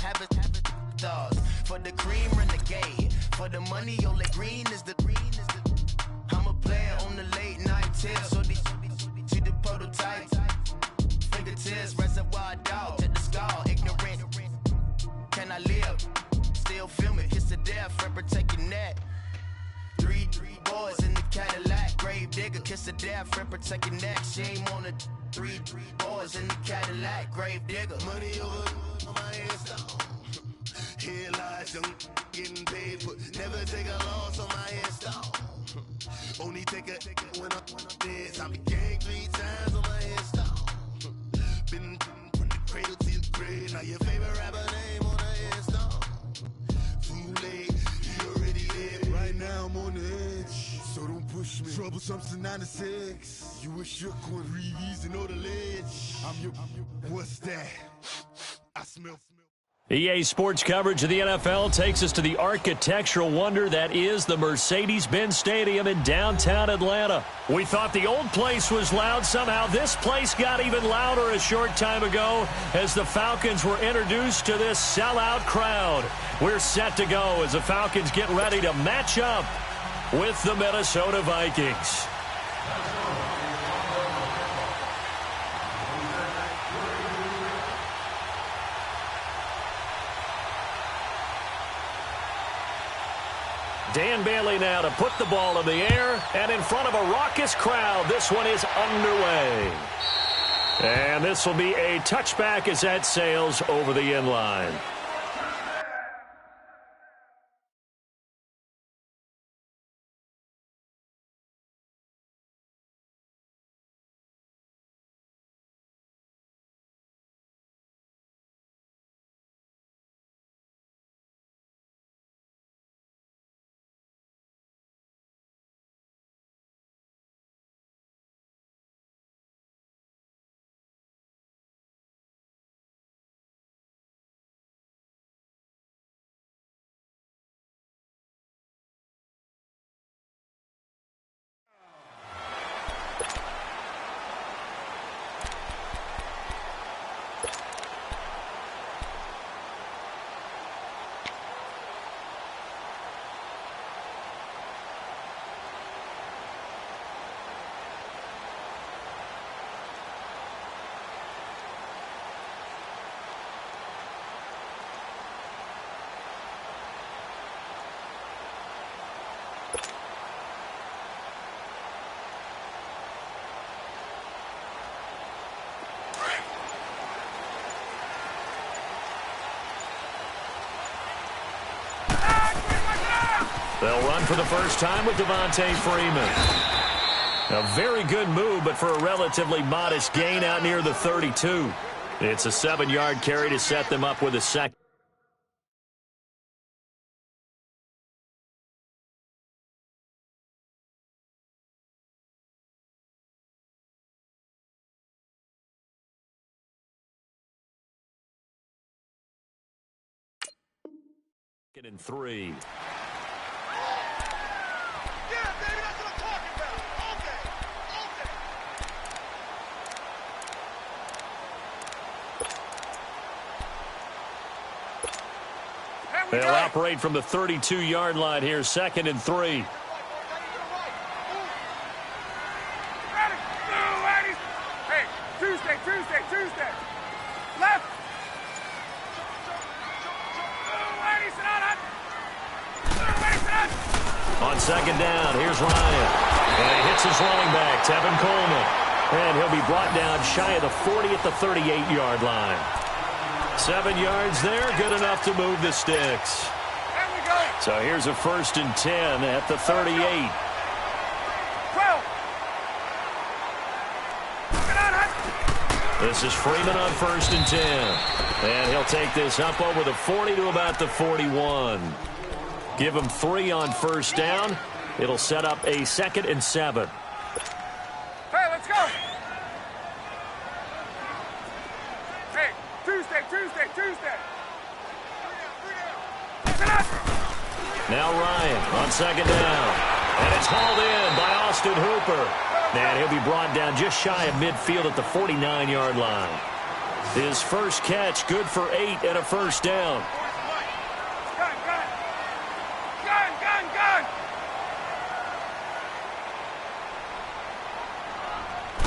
have it stars. For the cream, renegade. For the money, Ole Green is the I'm a player on the late night tier. So these see the prototype. Fingertips, reservoir dog, check the skull, ignorant. Can I live? Still film it, kiss to death, friend, protect your neck. Three boys in the Cadillac, grave digger, kiss to death, friend, protect your neck. Shame on the three boys in the Cadillac, grave digger. Money over on my headstone. Here lies young, getting paid, but never take a loss on my headstone. Only take a when I'm dead. Time to gang 3 times on my headstone. Been from the cradle to your grave. Now your favorite rapper name on the headstone. Too late, he already dead. Right now I'm on the edge, so don't push me. Troublesome to 96. You a shook one, Reeves and know the ledge. I'm your. What's that? I smell. EA Sports coverage of the NFL takes us to the architectural wonder that is the Mercedes-Benz Stadium in downtown Atlanta. We thought the old place was loud. Somehow this place got even louder a short time ago as the Falcons were introduced to this sellout crowd. We're set to go as the Falcons get ready to match up with the Minnesota Vikings. Dan Bailey now to put the ball in the air, and in front of a raucous crowd, this one is underway. And this will be a touchback as that sails over the end line. They'll run for the first time with Devontae Freeman. A very good move, but for a relatively modest gain out near the 32. It's a 7-yard carry to set them up with a second. And 3. They'll operate from the 32-yard line here, 2nd and 3. Hey, Tuesday. Left. On 2nd down, here's Ryan. And he hits his running back, Tevin Coleman. And he'll be brought down shy of the 40 at the 38-yard line. 7 yards there, good enough to move the sticks. There we go. So here's a 1st and 10 at the 38. 12. This is Freeman on 1st and 10. And he'll take this up over the 40 to about the 41. Give him 3 on 1st down. It'll set up a 2nd and 7. Hey, let's go. Hey, Tuesday. Now Ryan on 2nd down. And it's hauled in by Austin Hooper. And he'll be brought down just shy of midfield at the 49-yard line. His first catch, good for 8 and a first down. Gun, gun! Gun, gun, gun!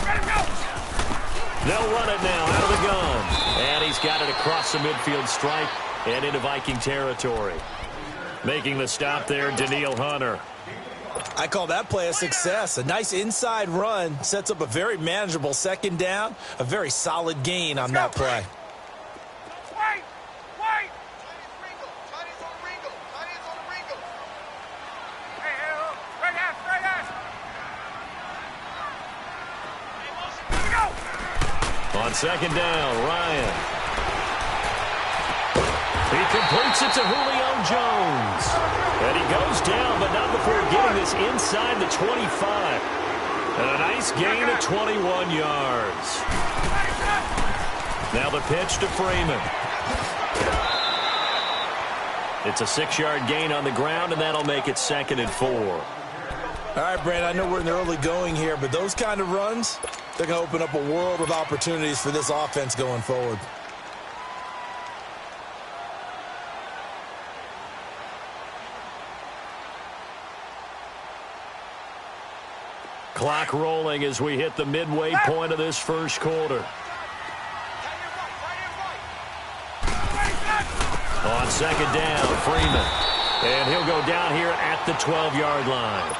Ready to go! They'll run it now out of the gun. And he's got it across the midfield stripe and into Viking territory. Making the stop there, Daniil Hunter. I call that play a success. A nice inside run sets up a very manageable second down. A very solid gain on that play. Wait! Wait! Hey, right ass, right ass! Here we go! On second down, Ryan. He completes it to Julio Jones. And he goes down, but not before getting this inside the 25. And a nice gain of 21 yards. Now the pitch to Freeman. It's a 6-yard gain on the ground, and that'll make it 2nd and 4. All right, Brand, I know we're in the early going here, but those kind of runs, they're going to open up a world of opportunities for this offense going forward. Clock rolling as we hit the midway point of this first quarter. On second down, Freeman. And he'll go down here at the 12-yard line.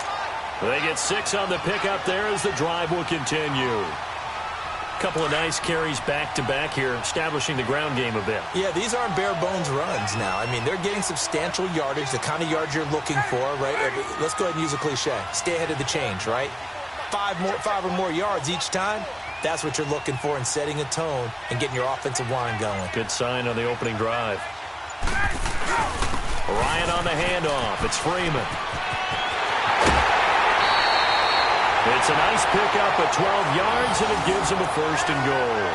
They get 6 on the pickup there as the drive will continue. Couple of nice carries back-to-back here, establishing the ground game a bit. Yeah, these aren't bare-bones runs now. I mean, they're getting substantial yardage, the kind of yards you're looking for, right? Let's go ahead and use a cliche. Stay ahead of the change, right? 5 or more yards each time. That's what you're looking for in setting a tone and getting your offensive line going. Good sign on the opening drive. Ryan on the handoff. It's Freeman. It's a nice pickup at 12 yards, and it gives him a 1st and goal.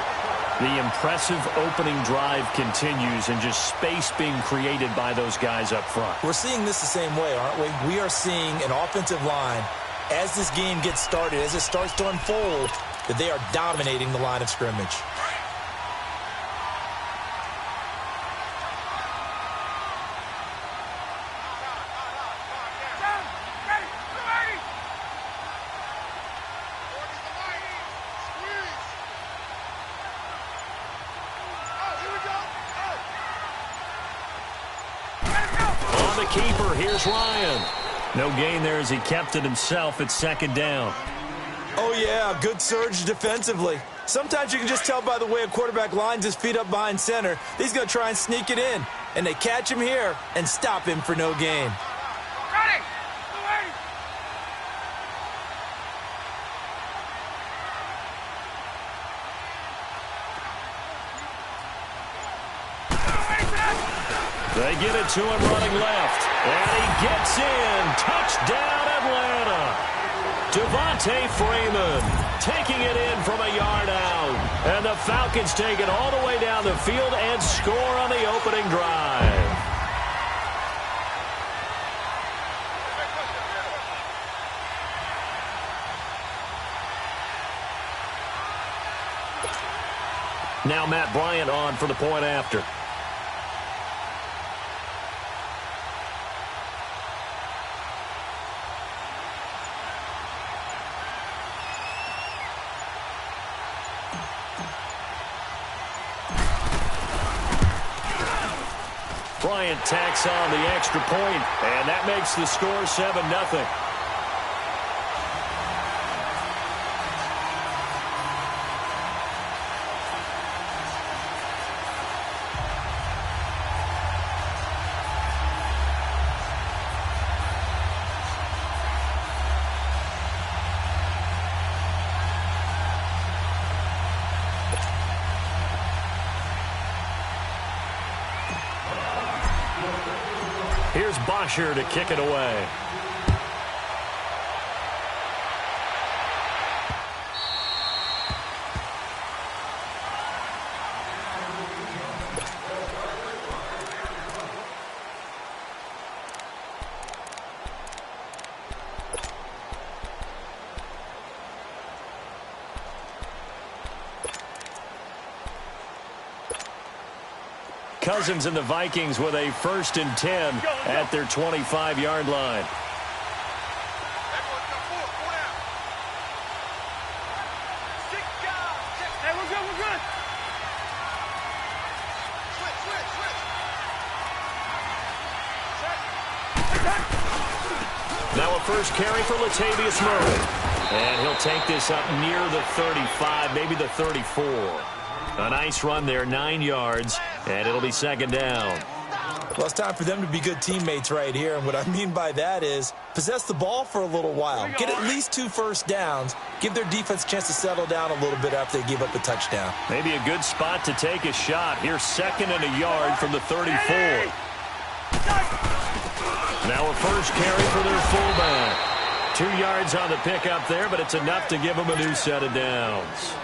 The impressive opening drive continues, and just space being created by those guys up front. We're seeing this the same way, aren't we? We are seeing an offensive line, as this game gets started, as it starts to unfold, that they are dominating the line of scrimmage. On the keeper, here's Ryan. No gain there as he kept it himself at 2nd down. Oh, yeah, good surge defensively. Sometimes you can just tell by the way a quarterback lines his feet up behind center. He's going to try and sneak it in, and they catch him here and stop him for no gain. Ready! They get it to him running left. And he gets in. Touchdown, Atlanta. Devontae Freeman taking it in from a yard out. And the Falcons take it all the way down the field and score on the opening drive. Now Matt Bryant on for the point after. Bryant tacks on the extra point, and that makes the score 7-0. Here's Bosher to kick it away. Cousins and the Vikings with a 1st and 10 at their 25-yard line. Now a first carry for Latavius Murray. And he'll take this up near the 35, maybe the 34. A nice run there, 9 yards, and it'll be 2nd down. Well, it's time for them to be good teammates right here. And what I mean by that is possess the ball for a little while. Get at least 2 first downs. Give their defense a chance to settle down a little bit after they give up a touchdown. Maybe a good spot to take a shot. Here's 2nd and a yard from the 34. Now a first carry for their fullback. 2 yards on the pickup there, but it's enough to give them a new set of downs.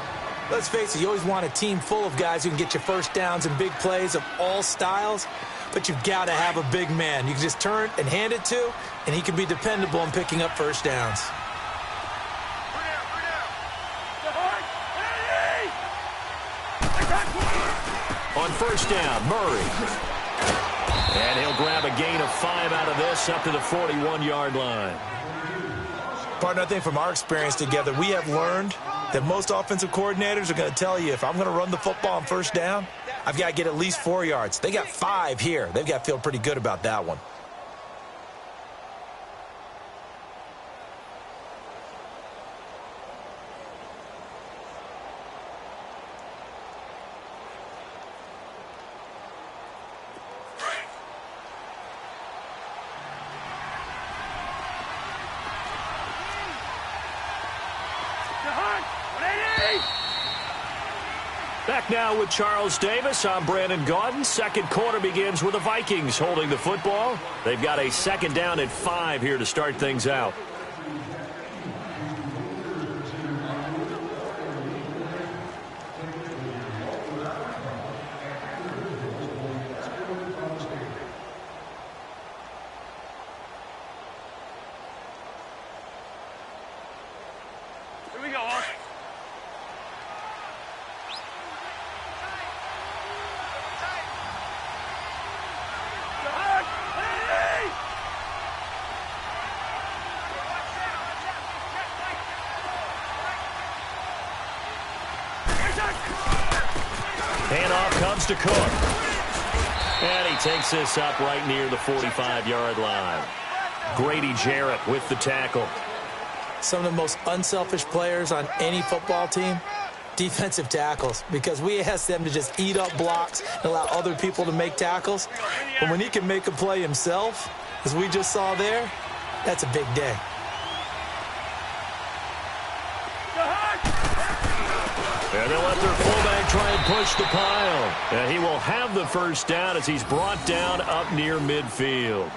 Let's face it, you always want a team full of guys who can get you first downs and big plays of all styles, but you've got to have a big man you can just turn and hand it to, and he can be dependable in picking up first downs. On first down, Murray. And he'll grab a gain of 5 out of this up to the 41-yard line. Partner, I think from our experience together, we have learned that most offensive coordinators are going to tell you, if I'm going to run the football on first down, I've got to get at least 4 yards. They got 5 here. They've got to feel pretty good about that one. Back now with Charles Davis. I'm Brandon Gaudin. Second quarter begins with the Vikings holding the football. They've got a 2nd down at 5 here to start things out. Here we go. Handoff comes to Cook. And he takes this up right near the 45-yard line. Grady Jarrett with the tackle. Some of the most unselfish players on any football team, defensive tackles, because we ask them to just eat up blocks and allow other people to make tackles. But when he can make a play himself, as we just saw there, that's a big day. And they'll let their fullback try and push the pile. And he will have the first down as he's brought down up near midfield.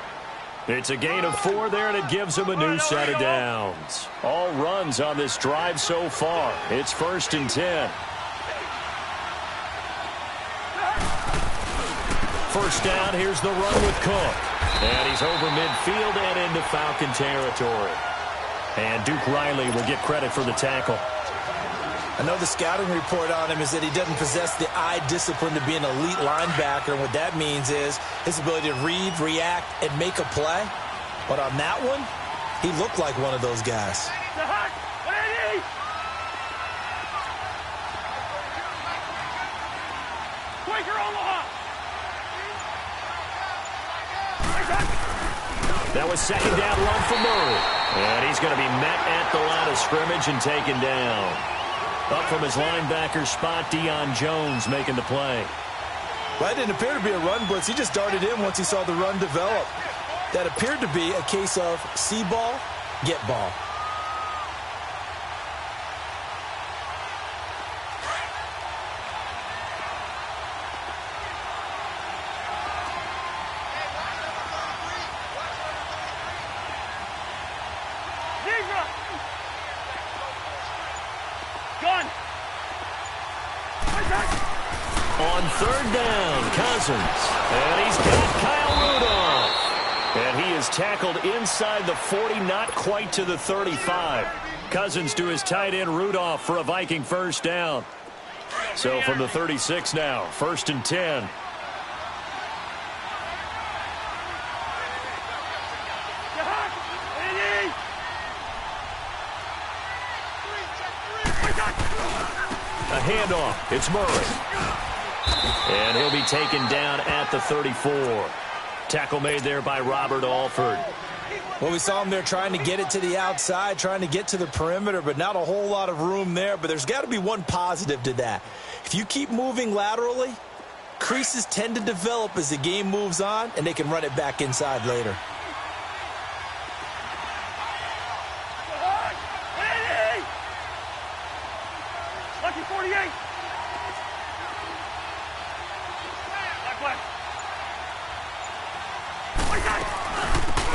It's a gain of 4 there, and it gives him a new set of downs. All runs on this drive so far. It's 1st and 10. First down, here's the run with Cook. And he's over midfield and into Falcon territory. And Duke Riley will get credit for the tackle. I know the scouting report on him is that he doesn't possess the eye discipline to be an elite linebacker. And what that means is his ability to read, react, and make a play. But on that one, he looked like one of those guys. That was 2nd down run for Murray. And he's going to be met at the line of scrimmage and taken down. Up from his linebacker spot, Deion Jones making the play. Well, that didn't appear to be a run blitz. He just darted in once he saw the run develop. That appeared to be a case of see ball, get ball. On 3rd down, Cousins. And he's got Kyle Rudolph. And he is tackled inside the 40, not quite to the 35. Cousins to his tight end Rudolph for a Viking first down. So from the 36 now, 1st and 10. handoff. It's Murray. And he'll be taken down at the 34. Tackle made there by Robert Alford. Well, we saw him there trying to get it to the outside, trying to get to the perimeter, but not a whole lot of room there. But there's got to be one positive to that. If you keep moving laterally, creases tend to develop as the game moves on, and they can run it back inside later. Lucky 48.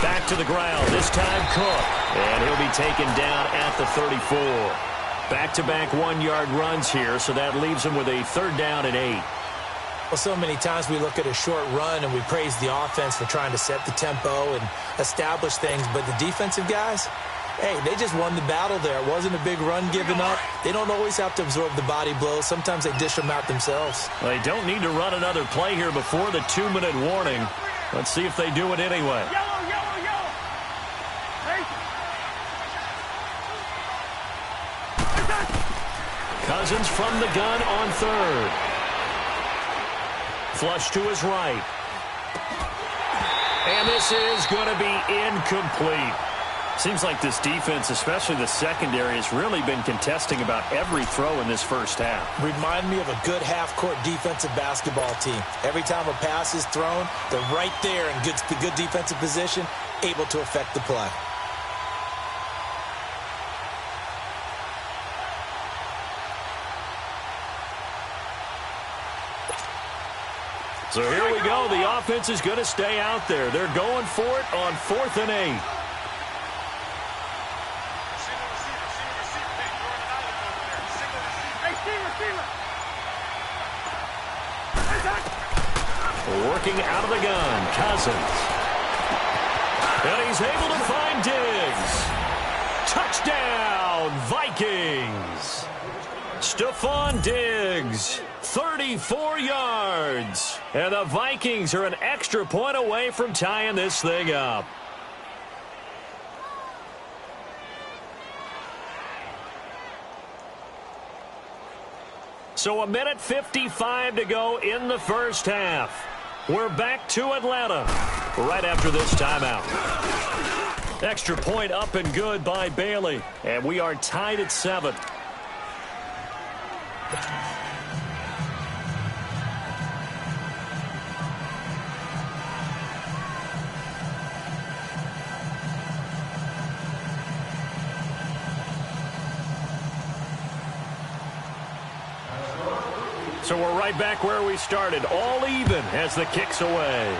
Back to the ground, this time Cook. And he'll be taken down at the 34. Back-to-back one-yard runs here, so that leaves him with a 3rd down and 8. Well, so many times we look at a short run and we praise the offense for trying to set the tempo and establish things, but the defensive guys, hey, they just won the battle there. It wasn't a big run given up. They don't always have to absorb the body blows. Sometimes they dish them out themselves. Well, they don't need to run another play here before the 2-minute warning. Let's see if they do it anyway. Yellow, yellow, yellow. Hey. Cousins from the gun on 3rd. Flush to his right. And this is going to be incomplete. Seems like this defense, especially the secondary, has really been contesting about every throw in this first half. Remind me of a good half-court defensive basketball team. Every time a pass is thrown, they're right there in good defensive position, able to affect the play. So here we go. The offense is going to stay out there. They're going for it on 4th and 8. Working out of the gun, Cousins. And he's able to find Diggs. Touchdown, Vikings. Stephon Diggs, 34 yards. And the Vikings are an extra point away from tying this thing up. So 1:55 to go in the first half. We're back to Atlanta right after this timeout. Extra point up and good by Bailey. And we are tied at 7. So we're right back where we started, all even as the kick's away.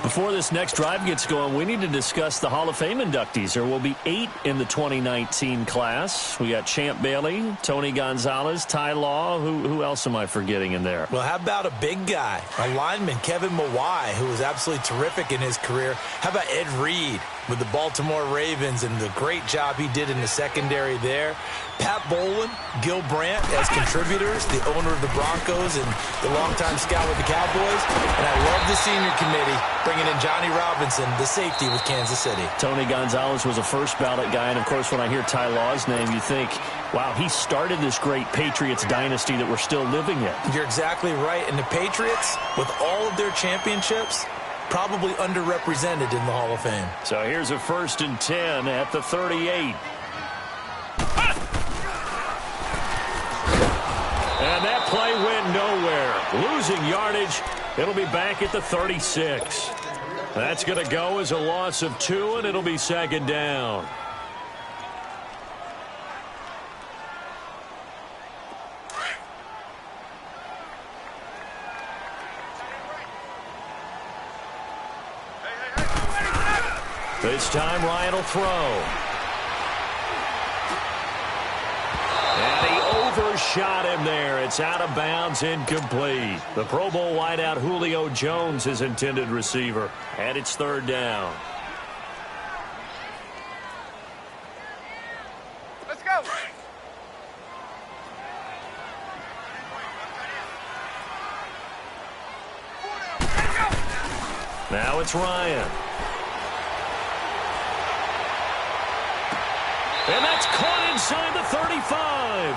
Before this next drive gets going, we need to discuss the Hall of Fame inductees. There will be 8 in the 2019 class. We got Champ Bailey, Tony Gonzalez, Ty Law. Who else am I forgetting in there? Well, how about a big guy, a lineman, Kevin Mawai, who was absolutely terrific in his career. How about Ed Reed with the Baltimore Ravens and the great job he did in the secondary there. Pat Bowlen, Gil Brandt as contributors, the owner of the Broncos and the longtime scout with the Cowboys. And I love the senior committee bringing in Johnny Robinson, the safety with Kansas City. Tony Gonzalez was a first ballot guy. And, of course, when I hear Ty Law's name, you think, wow, he started this great Patriots dynasty that we're still living in. You're exactly right. And the Patriots, with all of their championships, probably underrepresented in the Hall of Fame. So here's a 1st and 10 at the 38. And that play went nowhere. Losing yardage. It'll be back at the 36. That's going to go as a loss of 2, and it'll be 2nd down. This time Ryan will throw. And he overshot him there. It's out of bounds, incomplete. The Pro Bowl wideout Julio Jones is intended receiver. And it's 3rd down. Let's go. Now it's Ryan. And that's caught inside the 35.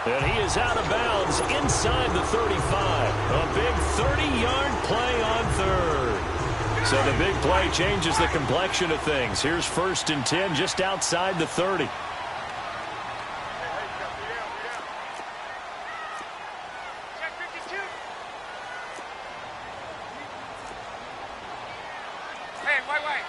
And he is out of bounds inside the 35. A big 30-yard play on third. So the big play changes the complexion of things. Here's 1st and 10 just outside the 30. Hey, wait.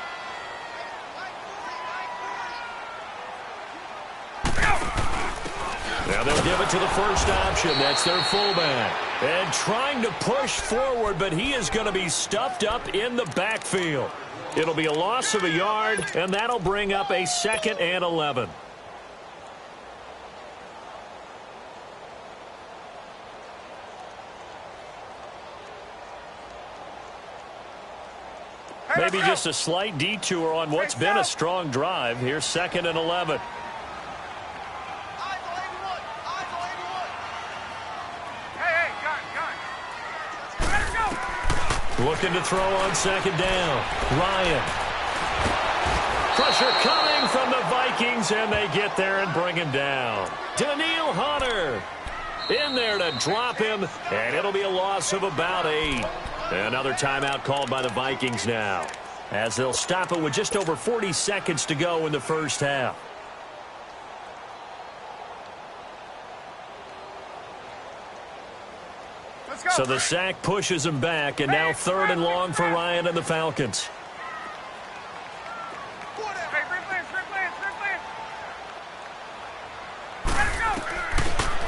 Now they'll give it to the first option. That's their fullback. And trying to push forward, but he is going to be stuffed up in the backfield. It'll be a loss of a yard, and that'll bring up a 2nd and 11. Maybe just a slight detour on what's been a strong drive. Here's 2nd and 11. Looking to throw on 2nd down. Ryan. Pressure coming from the Vikings, and they get there and bring him down. Daniil Hunter in there to drop him, and it'll be a loss of about 8. Another timeout called by the Vikings now, as they'll stop it with just over 40 seconds to go in the first half. So the sack pushes him back, and now 3rd and long for Ryan and the Falcons.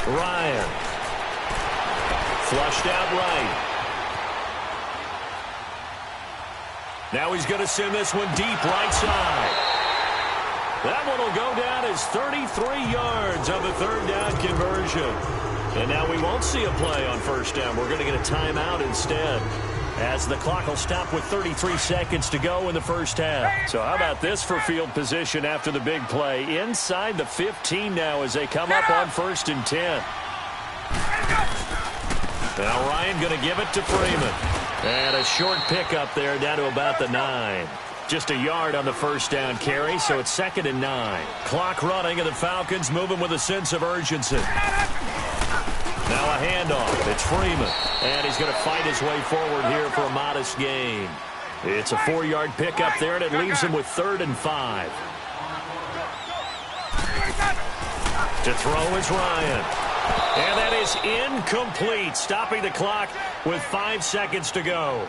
Ryan. Flushed out right. Now he's going to send this one deep right side. That one will go down as 33 yards on the 3rd down conversion. And now we won't see a play on 1st down. We're going to get a timeout instead, as the clock will stop with 33 seconds to go in the first half. So how about this for field position after the big play? Inside the 15 now as they come up on 1st and 10. Now Ryan going to give it to Freeman. And a short pickup there down to about the 9. Just a yard on the 1st down carry, so it's 2nd and 9. Clock running, and the Falcons moving with a sense of urgency. Now a handoff. It's Freeman. And he's going to fight his way forward here for a modest gain. It's a 4-yard pickup there, and it leaves him with 3rd and 5. To throw is Ryan. And that is incomplete, stopping the clock with 5 seconds to go.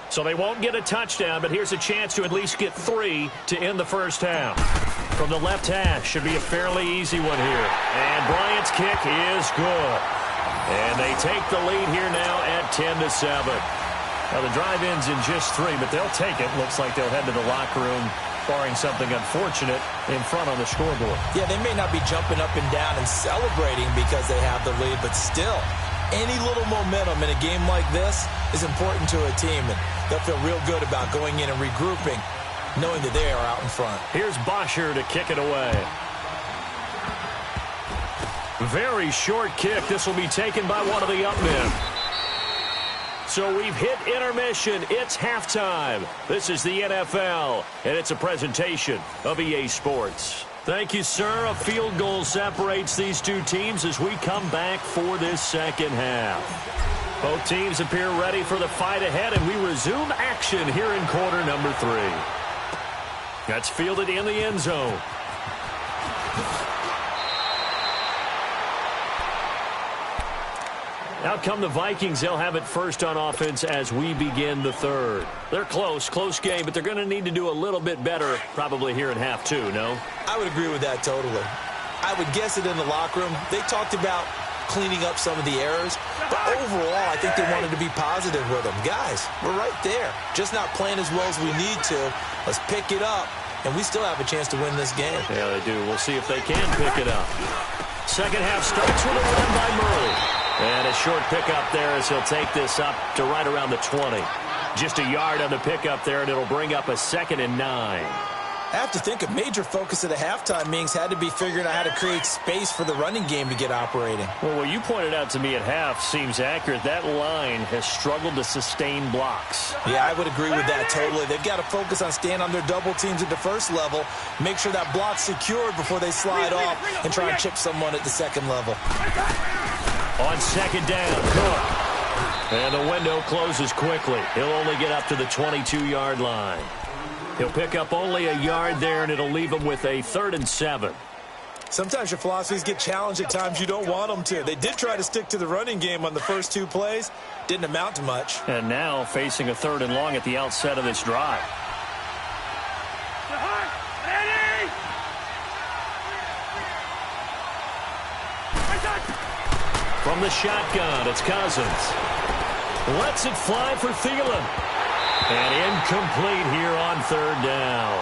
So they won't get a touchdown, but here's a chance to at least get 3 to end the first half. From the left hash, should be a fairly easy one here. And Bryant's kick is good. And they take the lead here now at 10-7. Now the drive ends in just 3, but they'll take it. Looks like they'll head to the locker room, barring something unfortunate, in front on the scoreboard. Yeah, they may not be jumping up and down and celebrating because they have the lead, but still, any little momentum in a game like this is important to a team, and they'll feel real good about going in and regrouping, knowing that they are out in front. Here's Bosher to kick it away. Very short kick. This will be taken by one of the up men. So we've hit intermission. It's halftime. This is the NFL, and it's a presentation of EA Sports. Thank you, sir. A field goal separates these two teams as we come back for this second half. Both teams appear ready for the fight ahead, and we resume action here in quarter number 3. That's fielded in the end zone. Out come the Vikings. They'll have it first on offense as we begin the third. They're close game, but they're going to need to do a little bit better probably here in half 2, no? I would agree with that totally. I would guess it in the locker room. They talked about cleaning up some of the errors, but overall, I think they wanted to be positive with them. Guys, we're right there. Just not playing as well as we need to. Let's pick it up, and we still have a chance to win this game. Yeah, they do. We'll see if they can pick it up. Second half starts with a run by Murray. And a short pickup there as he'll take this up to right around the 20. Just a yard on the pickup there, and it'll bring up a 2nd and 9. I have to think a major focus of the halftime meetings had to be figuring out how to create space for the running game to get operating. Well, what you pointed out to me at half seems accurate. That line has struggled to sustain blocks. Yeah, I would agree with that totally. They've got to focus on staying on their double teams at the first level, make sure that block's secured before they slide off and try and chip someone at the second level. On second down, Cook. And the window closes quickly. He'll only get up to the 22-yard line. He'll pick up only a yard there, and it'll leave him with a 3rd and 7. Sometimes your philosophies get challenged at times you don't want them to. They did try to stick to the running game on the first 2 plays. Didn't amount to much. And now facing a 3rd and long at the outset of this drive. From the shotgun, it's Cousins. Lets it fly for Thielen. And incomplete here on 3rd down.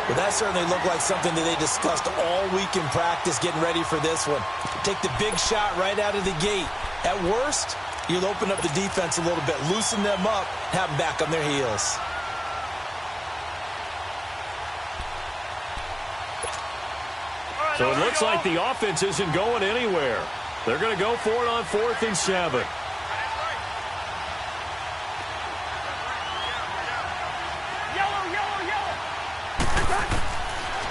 Well, that certainly looked like something that they discussed all week in practice getting ready for this one. Take the big shot right out of the gate. At worst, you'll open up the defense a little bit, loosen them up, have them back on their heels. So it looks like the offense isn't going anywhere. They're going to go for it on 4th and 7.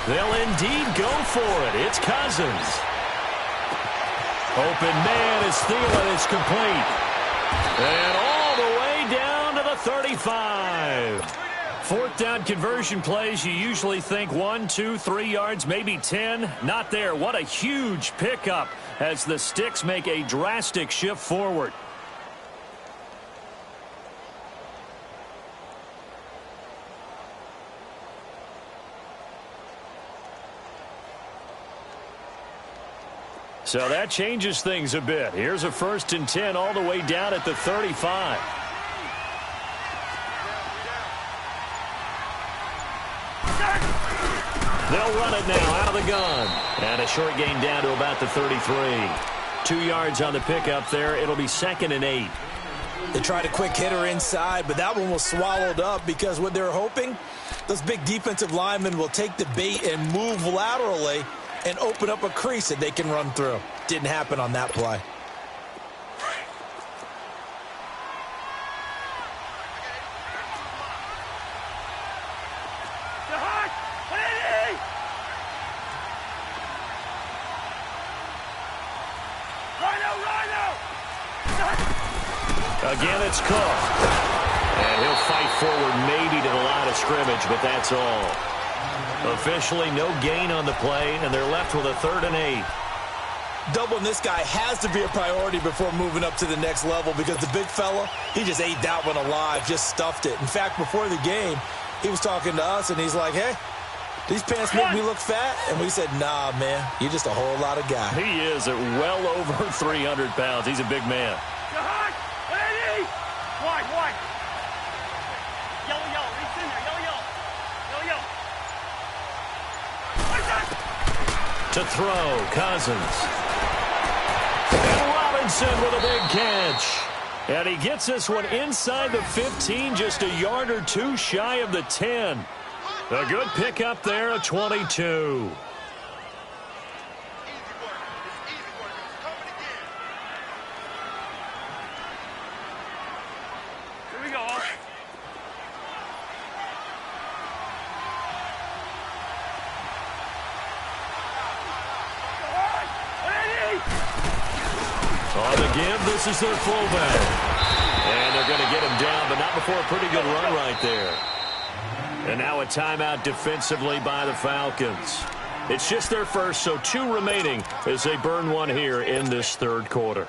They'll indeed go for it. It's Cousins. Open man is Thielen. It's complete. And all the way down to the 35. 4th down conversion plays, you usually think 1, 2, 3 yards, maybe 10. Not there. What a huge pickup as the Sticks make a drastic shift forward. So that changes things a bit. Here's a 1st and 10 all the way down at the 35. They'll run it now out of the gun. And a short gain down to about the 33. 2 yards on the pickup there. It'll be 2nd and 8. They tried a quick hitter inside, but that one was swallowed up because what they're hoping, those big defensive linemen will take the bait and move laterally and open up a crease that they can run through. Didn't happen on that play. Again, it's Cook. And he'll fight forward maybe to the line of scrimmage, but that's all. Officially no gain on the play, and they're left with a 3rd and 8. Doubling this guy has to be a priority before moving up to the next level because the big fella, he just ate that one alive, just stuffed it. In fact, before the game, he was talking to us, and he's like, hey, these pants make me look fat? And we said, nah, man, you're just a whole lot of guy. He is at well over 300 pounds. He's a big man. Wide. Yellow. Reach in there. Yellow. To throw, Cousins. And Robinson with a big catch. And he gets this one inside the 15, just a yard or 2 shy of the 10. A good pickup there at 22. On the give, this is their fullback. And they're going to get him down, but not before a pretty good run right there. And now a timeout defensively by the Falcons. It's just their first, so 2 remaining as they burn one here in this 3rd quarter.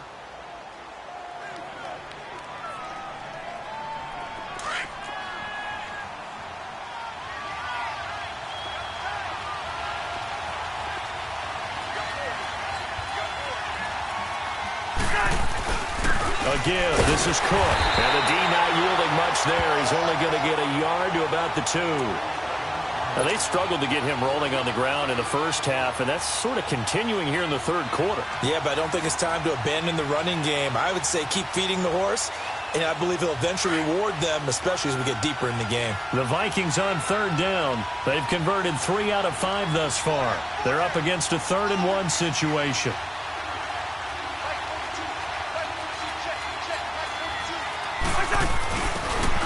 Again, this is Cook. And the D not yielding much there. He's only going to get a yard to about the 2. Now, they struggled to get him rolling on the ground in the first half, and that's sort of continuing here in the 3rd quarter. Yeah, but I don't think it's time to abandon the running game. I would say keep feeding the horse and I believe he'll eventually reward them, especially as we get deeper in the game. The Vikings on third down. They've converted 3 out of 5 thus far. They're up against a 3rd-and-1 situation.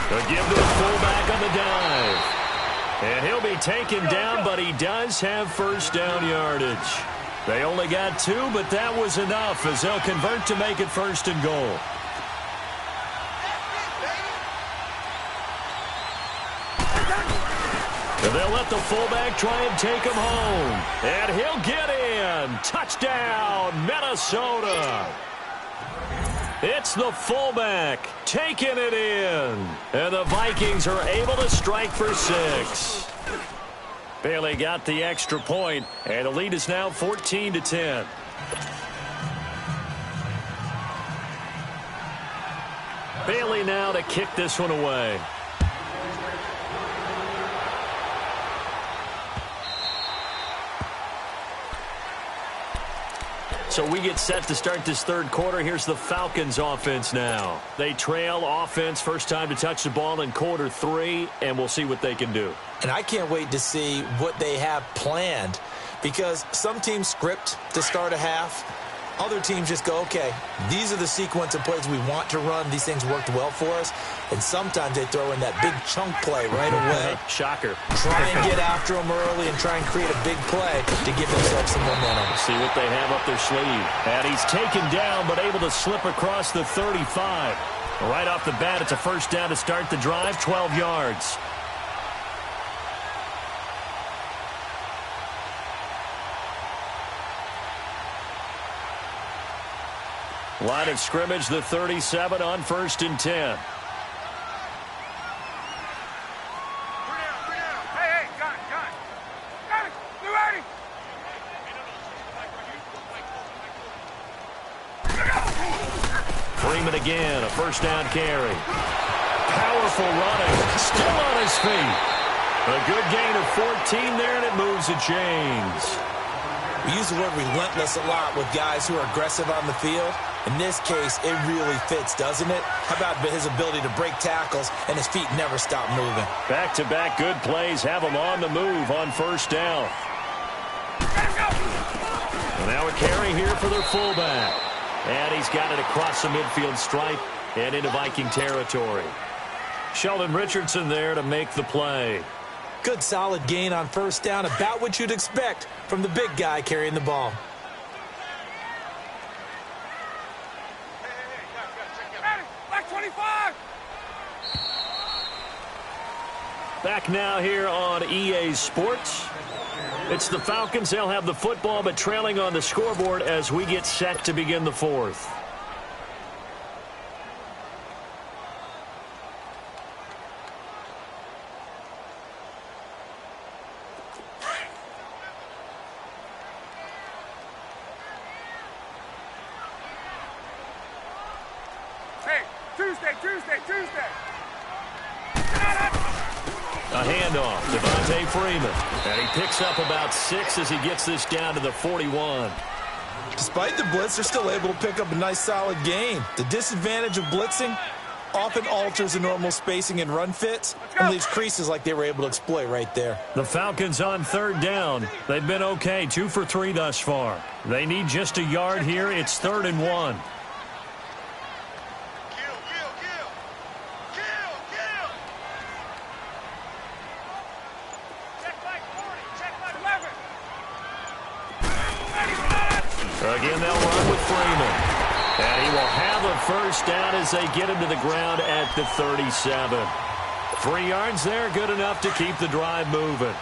They'll give to the fullback on the dive. And he'll be taken down, but he does have first down yardage. They only got 2, but that was enough as they'll convert to make it 1st and goal. And they'll let the fullback try and take him home. And he'll get in. Touchdown, Minnesota. It's the fullback taking it in. And the Vikings are able to strike for 6. Bailey got the extra point, and the lead is now 14-10. Bailey now to kick this one away. So we get set to start this 3rd quarter. Here's the Falcons offense now. They trail offense, first time to touch the ball in quarter 3, and we'll see what they can do. And I can't wait to see what they have planned, because some teams script to start a half. Other teams just go, okay, these are the sequence of plays we want to run. These things worked well for us. And sometimes they throw in that big chunk play right away. Shocker. Try and get after them early and try and create a big play to give themselves some momentum. See what they have up their sleeve. And he's taken down, but able to slip across the 35. Right off the bat, it's a first down to start the drive, 12 yards. Line of scrimmage, the 37 on 1st and 10. Hey, John. Got it. You ready? Freeman again, a first down carry. Powerful running, still on his feet. A good gain of 14 there, and it moves the chains. We use the word relentless a lot with guys who are aggressive on the field. In this case, it really fits, doesn't it? How about his ability to break tackles and his feet never stop moving? Back-to-back good plays have him on the move on first down. And now a carry here for their fullback. And he's got it across the midfield stripe and into Viking territory. Sheldon Richardson there to make the play. Good solid gain on first down, about what you'd expect from the big guy carrying the ball. Back 25. Back now here on EA Sports. It's the Falcons. They'll have the football, but trailing on the scoreboard as we get set to begin the 4th. Hey, Tuesday. A handoff, Devontae Freeman. And he picks up about 6 as he gets this down to the 41. Despite the blitz, they're still able to pick up a nice solid gain. The disadvantage of blitzing often alters the normal spacing and run fits and leaves creases like they were able to exploit right there. The Falcons on 3rd down. They've been okay, 2 for 3 thus far. They need just a yard here. It's 3rd and 1. Again, they'll run with Freeman. And he will have a first down as they get him to the ground at the 37. 3 yards there, good enough to keep the drive moving.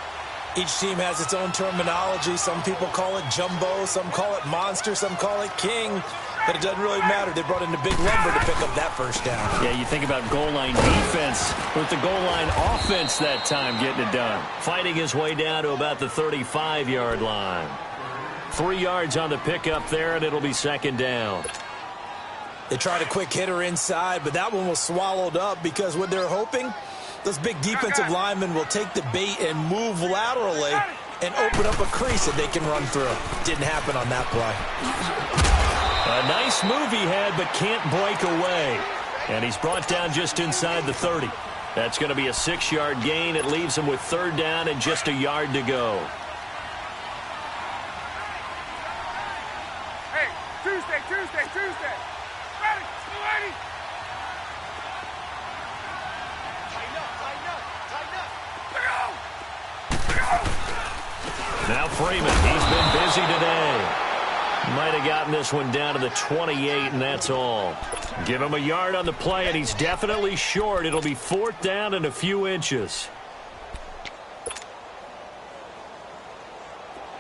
Each team has its own terminology. Some people call it jumbo, some call it monster, some call it king. But it doesn't really matter. They brought in a big lumber to pick up that first down. Yeah, you think about goal line defense with the goal line offense that time getting it done. Fighting his way down to about the 35-yard line. 3 yards on the pickup there, and it'll be 2nd down. They tried a quick hitter inside, but that one was swallowed up because what they're hoping, those big defensive linemen will take the bait and move laterally and open up a crease that they can run through. Didn't happen on that play. A nice move he had, but can't break away. And he's brought down just inside the 30. That's going to be a 6-yard gain. It leaves him with 3rd down and just a yard to go. Hey, Tuesday. Ready, ready. Tighten up. Now Freeman, he's been busy today. Might have gotten this one down to the 28, and that's all. Give him a yard on the play, and he's definitely short. It'll be 4th down and a few inches.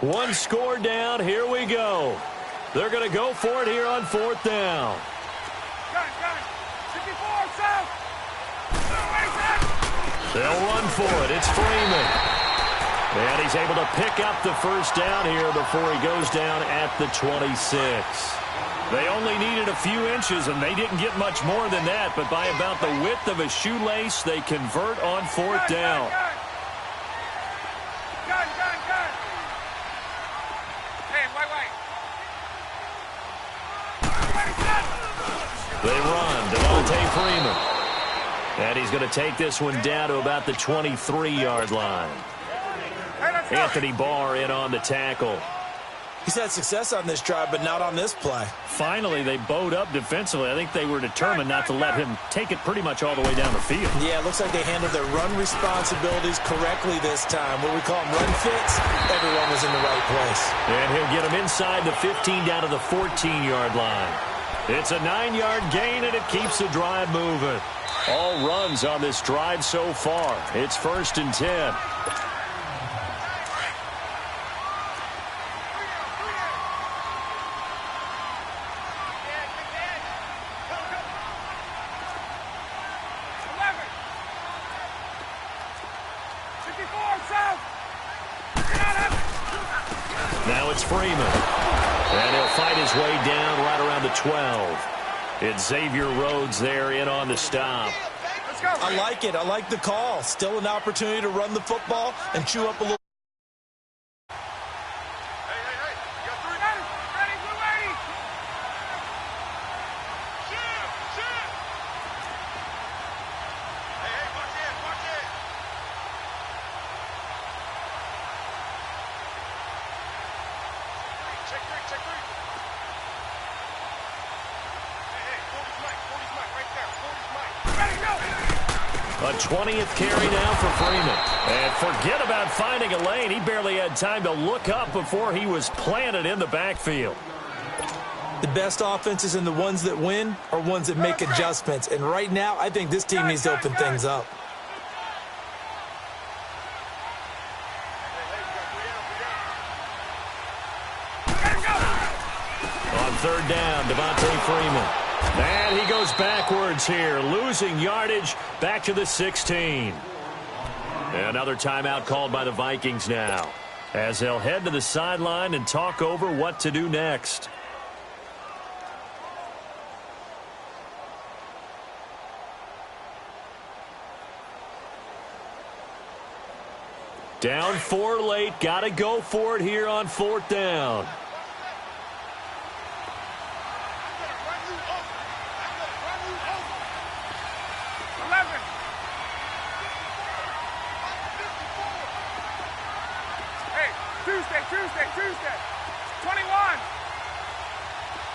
One score down. Here we go. They're going to go for it here on 4th down. Got it. 54, south. They'll run for it. It's Freeman. And he's able to pick up the 1st down here before he goes down at the 26. They only needed a few inches, and they didn't get much more than that. But by about the width of a shoelace, they convert on 4th down. Gun. Hey, wait. They run. Devontae Freeman. And he's going to take this one down to about the 23-yard line. Anthony Barr in on the tackle. He's had success on this drive, but not on this play. Finally, they bowed up defensively. I think they were determined not to let him take it pretty much all the way down the field. Yeah, it looks like they handled their run responsibilities correctly this time. What we call them run fits, everyone was in the right place. And he'll get him inside the 15 down to the 14-yard line. It's a 9-yard gain, and it keeps the drive moving. All runs on this drive so far. It's 1st and 10. Now it's Freeman. And he'll fight his way down right around the 12. It's Xavier Rhodes there in on the stop. Let's go. I like it. I like the call. Still an opportunity to run the football and chew up a little. Hey. You got 3 minutes. Ready, blue 80. Shoot. Hey, watch it. Check three. Hey, 40's Mike, right there. 40's Mike. Ready, go. A 20th carry now for Freeman. And forget about finding a lane. He barely had time to look up before he was planted in the backfield. The best offenses and the ones that win are ones that make adjustments. And right now, I think this team needs to open things up. On 3rd down, Devontae Freeman. And he goes backwards here, losing yardage back to the 16. Another timeout called by the Vikings now, as they'll head to the sideline and talk over what to do next. Down 4 late, got to go for it here on 4th down. Tuesday. 21.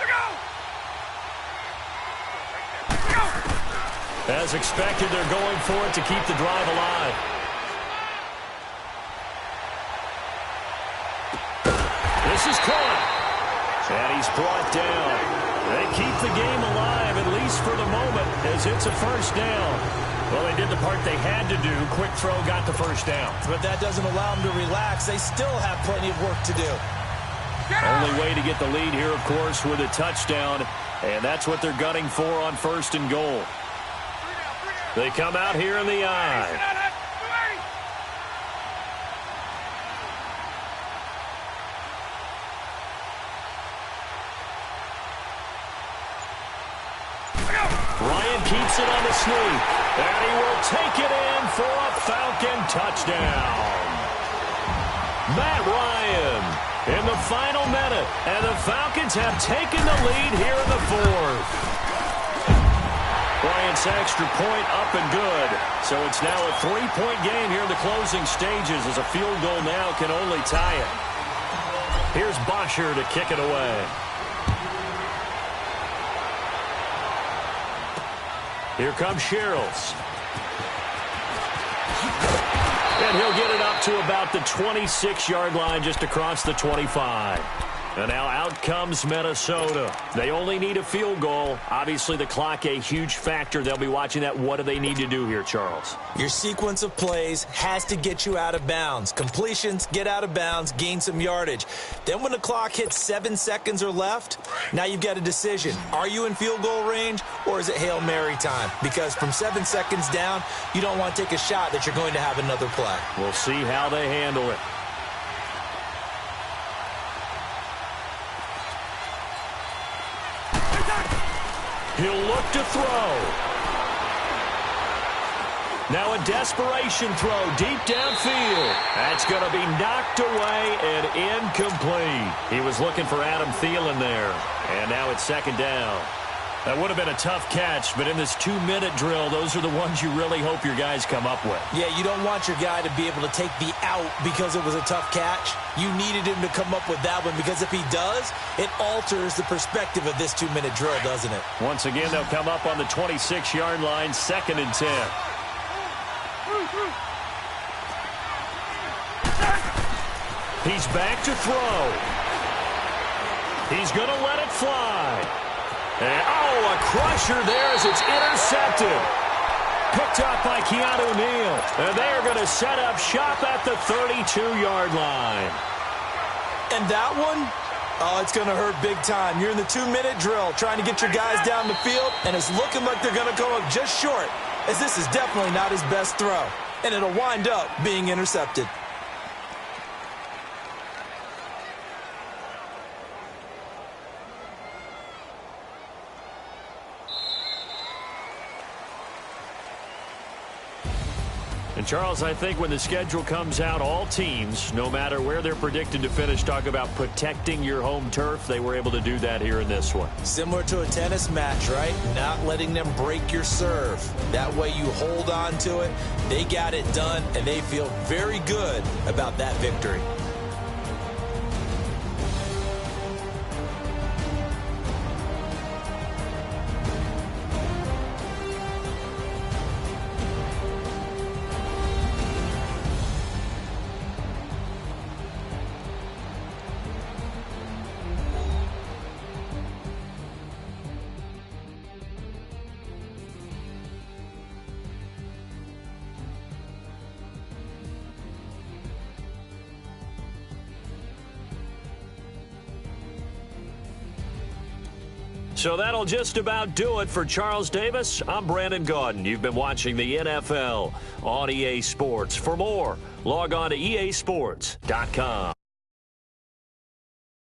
Look out! As expected, they're going for it to keep the drive alive. This is caught. And he's brought down. They keep the game alive, at least for the moment, as it's a 1st down. Well, they did the part they had to do. Quick throw got the 1st down. But that doesn't allow them to relax. They still have plenty of work to do. Only way to get the lead here, of course, with a touchdown. And that's what they're gunning for on 1st and goal. They come out here in the eye. Ryan keeps it on the sneak, and he will take it in for a Falcon touchdown. Matt Ryan in the final minute, and the Falcons have taken the lead here in the 4th. Bryant's extra point up and good. So it's now a 3-point game here in the closing stages as a field goal now can only tie it. Here's Bosher to kick it away. Here comes Sherrills. And he'll get it up to about the 26-yard line just across the 25. And now out comes Minnesota. They only need a field goal. Obviously, the clock a huge factor. They'll be watching that. What do they need to do here, Charles? Your sequence of plays has to get you out of bounds. Completions, get out of bounds, gain some yardage. Then when the clock hits 7 seconds or left, now you've got a decision. Are you in field goal range or is it Hail Mary time? Because from 7 seconds down, you don't want to take a shot that you're going to have another play. We'll see how they handle it. He'll look to throw. Now a desperation throw deep downfield. That's going to be knocked away and incomplete. He was looking for Adam Thielen there. And now it's second down. That would have been a tough catch, but in this 2-minute drill, those are the ones you really hope your guys come up with. Yeah, you don't want your guy to be able to take the out because it was a tough catch. You needed him to come up with that one because if he does, it alters the perspective of this 2-minute drill, doesn't it? Once again, they'll come up on the 26-yard line, 2nd and 10. He's back to throw. He's going to let it fly. And, a crusher there as it's intercepted. Picked up by Keanu Neal. And they are going to set up shop at the 32-yard line. And that one, it's going to hurt big time. You're in the 2-minute drill trying to get your guys down the field, and it's looking like they're going to come up just short, as this is definitely not his best throw. And it'll wind up being intercepted. And, Charles, I think when the schedule comes out, all teams, no matter where they're predicted to finish, talk about protecting your home turf. They were able to do that here in this one. Similar to a tennis match, right? Not letting them break your serve. That way you hold on to it. They got it done, and they feel very good about that victory. So that'll just about do it for Charles Davis. I'm Brandon Gaudin. You've been watching the NFL on EA Sports. For more, log on to easports.com.